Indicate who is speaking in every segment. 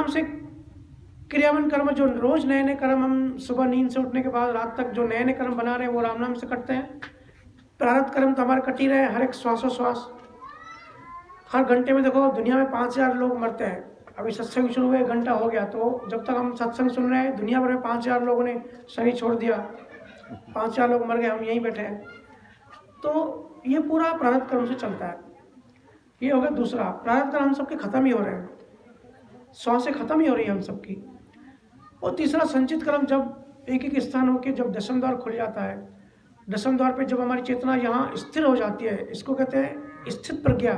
Speaker 1: आराम से क्रियावन कर्म, जो रोज नए नए कर्म हम सुबह नींद से उठने के बाद रात तक जो नए नए कर्म बना रहे हैं वो राम नाम से करते हैं। प्रारब्ध कर्म तो हमारे कट ही रहे हैं, हर एक श्वासोश्वास। हर घंटे में देखो दुनिया में 5000 लोग मरते हैं। अभी सत्संग शुरू हुए 1 घंटा हो गया, तो जब तक हम सत्संग सुन रहे हैं दुनिया भर में 5000 लोगों ने शरीर छोड़ दिया, 5000 लोग मर गए, हम यहीं बैठे हैं। तो ये पूरा प्रारब्ध कर्म से चलता है। ये हो गया दूसरा। प्रारब्ध कर्म हम सबके खत्म ही हो रहे हैं, 100 से खत्म ही हो रही है हम सबकी। और तीसरा संचित कर्म, जब एक एक स्थान होकर जब दशम द्वार खुल जाता है, दशम द्वार पे जब हमारी चेतना यहाँ स्थिर हो जाती है, इसको कहते हैं स्थित प्रज्ञा।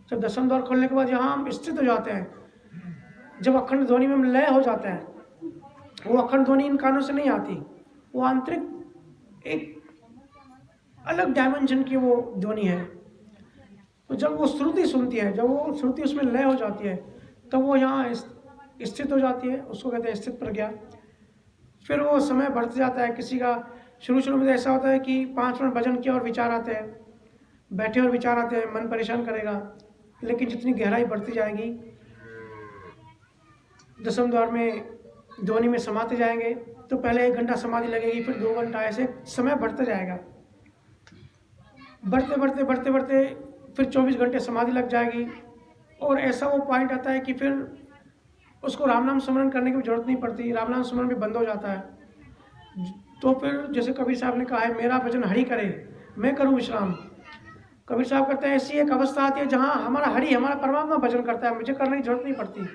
Speaker 1: जब दशम द्वार खोलने के बाद यहाँ हम स्थित हो जाते हैं, जब अखंड ध्वनि में हम लय हो जाते हैं, वो अखंड ध्वनि इन कानों से नहीं आती, वो आंतरिक एक अलग डायमेंशन की वो ध्वनि है। तो जब वो श्रुति सुनती है, जब वो श्रुति उसमें लय हो जाती है, तब वो यहाँ स्थित हो जाती है, उसको कहते हैं स्थित प्रज्ञा। फिर वो समय बढ़ते जाता है। किसी का शुरू में ऐसा होता है कि 5 मिनट भजन किया और विचार आते हैं, बैठे और विचार आते हैं, मन परेशान करेगा। लेकिन जितनी गहराई बढ़ती जाएगी, दशम द्वार में ध्वनि में समाते जाएंगे, तो पहले 1 घंटा समाधि लगेगी, फिर 2 घंटा, ऐसे समय बढ़ते जाएगा। बढ़ते फिर 24 घंटे समाधि लग जाएगी। और ऐसा वो पॉइंट आता है कि फिर उसको राम नाम स्मरण करने की जरूरत नहीं पड़ती, राम नाम स्मरण भी बंद हो जाता है। तो फिर जैसे कबीर साहब ने कहा है, मेरा भजन हरि करे, मैं करूं विश्राम। कबीर साहब कहते हैं ऐसी एक अवस्था आती है जहां हमारा हरि, हमारा परमात्मा भजन करता है, मुझे करने की जरूरत नहीं पड़ती।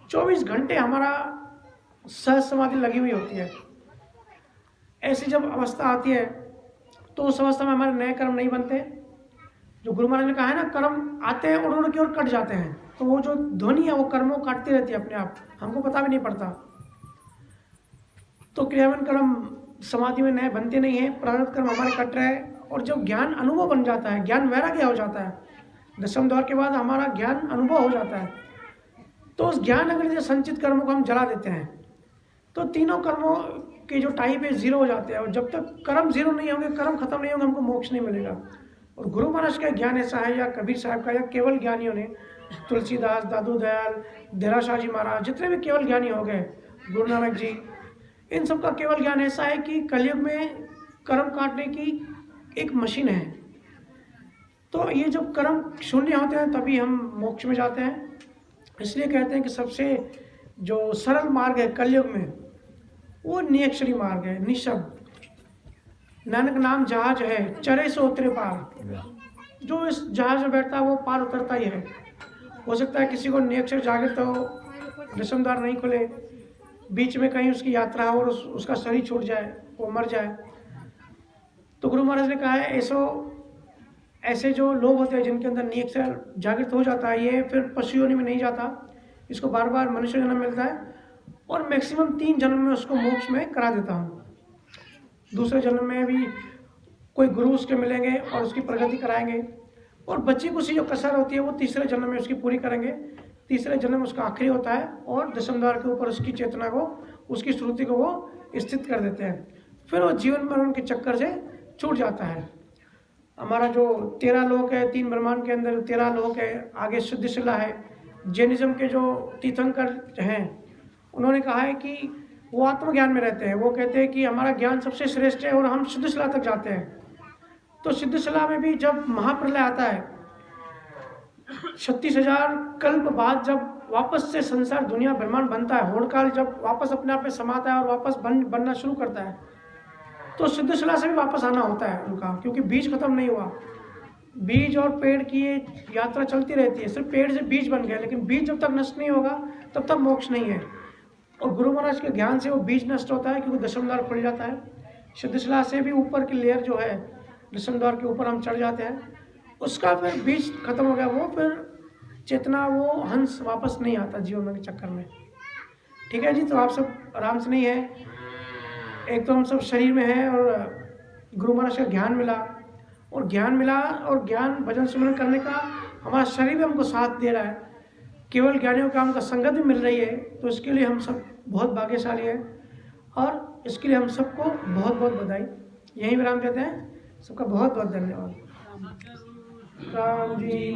Speaker 1: 24 घंटे हमारा सहज समाधि लगी हुई होती है। ऐसी जब अवस्था आती है तो उस अवस्था में हमारे नए कर्म नहीं बनते। जो गुरु महाराज ने कहा है ना, कर्म आते हैं उड़ उड़ के और कट जाते हैं, तो वो जो ध्वनि है वो कर्मों काटती रहती है अपने आप, हमको पता भी नहीं पड़ता। तो क्रियावन कर्म समाधि में नए बनते नहीं है, प्रारब्ध कर्म हमारे कट रहे हैं। और जब ज्ञान अनुभव बन जाता है, ज्ञान वैराग्य हो जाता है, दशम द्वार के बाद हमारा ज्ञान अनुभव हो जाता है, तो उस ज्ञान अगर संचित कर्मों को हम जला देते हैं, तो तीनों कर्मों के जो टाइप है 0 हो जाते हैं। और जब तक कर्म 0 नहीं होंगे, कर्म खत्म नहीं होंगे, हमको मोक्ष नहीं मिलेगा। और गुरु महाराज का ज्ञान ऐसा है, या कबीर साहब का, या केवल ज्ञानियों ने, तुलसीदास, दादू दयाल, देराशाह जी महाराज, जितने भी केवल ज्ञानी हो गए, गुरु नानक जी, इन सब का केवल ज्ञान ऐसा है कि कलयुग में कर्म काटने की एक मशीन है। तो ये जब कर्म शून्य होते हैं तभी हम मोक्ष में जाते हैं। इसलिए कहते हैं कि सबसे जो सरल मार्ग है कलयुग में, वो नियक्षरी मार्ग है, निशब्द। नानक नाम जहाज है, चरे से उतरे पार। जो इस जहाज में बैठता है वो पार उतरता ही है। हो सकता है किसी को नियक्षर जागृत हो, दशम द्वार नहीं खुले, बीच में कहीं उसकी यात्रा हो और उसका शरीर छूट जाए, वो मर जाए। तो गुरु महाराज ने कहा है ऐसे जो लोग होते हैं जिनके अंदर नियक्षर जागृत हो जाता है, ये फिर पशु योनि में नहीं जाता, इसको बार बार मनुष्य जन्म मिलता है, और मैक्सिमम 3 जन्म में उसको मोक्ष में करा देता हूँ। दूसरे जन्म में भी कोई गुरु उसके मिलेंगे और उसकी प्रगति कराएंगे, और बची कुछ जो कसर होती है वो तीसरे जन्म में उसकी पूरी करेंगे। तीसरे जन्म उसका आखिरी होता है, और दशम द्वार के ऊपर उसकी चेतना को, उसकी श्रुति को वो स्थित कर देते हैं। फिर वो जीवन मरण के चक्कर से छूट जाता है। हमारा जो 13 लोक है, 3 ब्रह्मांड के अंदर 13 लोक है, आगे शुद्ध शिला है। जैनिज्म के जो तीर्थंकर हैं उन्होंने कहा है कि वो आत्मज्ञान में रहते हैं। वो कहते हैं कि हमारा ज्ञान सबसे श्रेष्ठ है और हम शुद्ध शिला तक जाते हैं। तो शुद्ध शिला में भी जब महाप्रलय आता है, 36,000 कल्प बाद जब वापस से संसार, दुनिया, ब्रह्मांड बनता है, होड़काल जब वापस अपने आप में समाता है और वापस बनना शुरू करता है, तो शुद्ध शिला से भी वापस आना होता है उनका, क्योंकि बीज खत्म नहीं हुआ। बीज और पेड़ की ये यात्रा चलती रहती है। सिर्फ पेड़ से बीज बन गया, लेकिन बीज जब तक नष्ट नहीं होगा तब तक मोक्ष नहीं है। और गुरु महाराज के ज्ञान से वो बीज नष्ट होता है, क्योंकि दशम द्वार खुल जाता है। शुद्ध शिला से भी ऊपर की लेयर जो है, दशम द्वार के ऊपर हम चढ़ जाते हैं, उसका फिर बीज खत्म हो गया, वो फिर चेतना, वो हंस वापस नहीं आता जीवन के चक्कर में। ठीक है जी। तो आप सब आराम से नहीं है, एक तो हम सब शरीर में हैं और गुरु महाराज का ज्ञान मिला, और ज्ञान भजन सुमरन करने का हमारा शरीर भी हमको साथ दे रहा है, केवल ज्ञानियों का हमको संगत भी मिल रही है। तो इसके लिए हम सब बहुत भाग्यशाली हैं, और इसके लिए हम सबको बहुत बहुत बधाई। यहीं विराम देते हैं। सबका बहुत बहुत धन्यवाद। राम जी।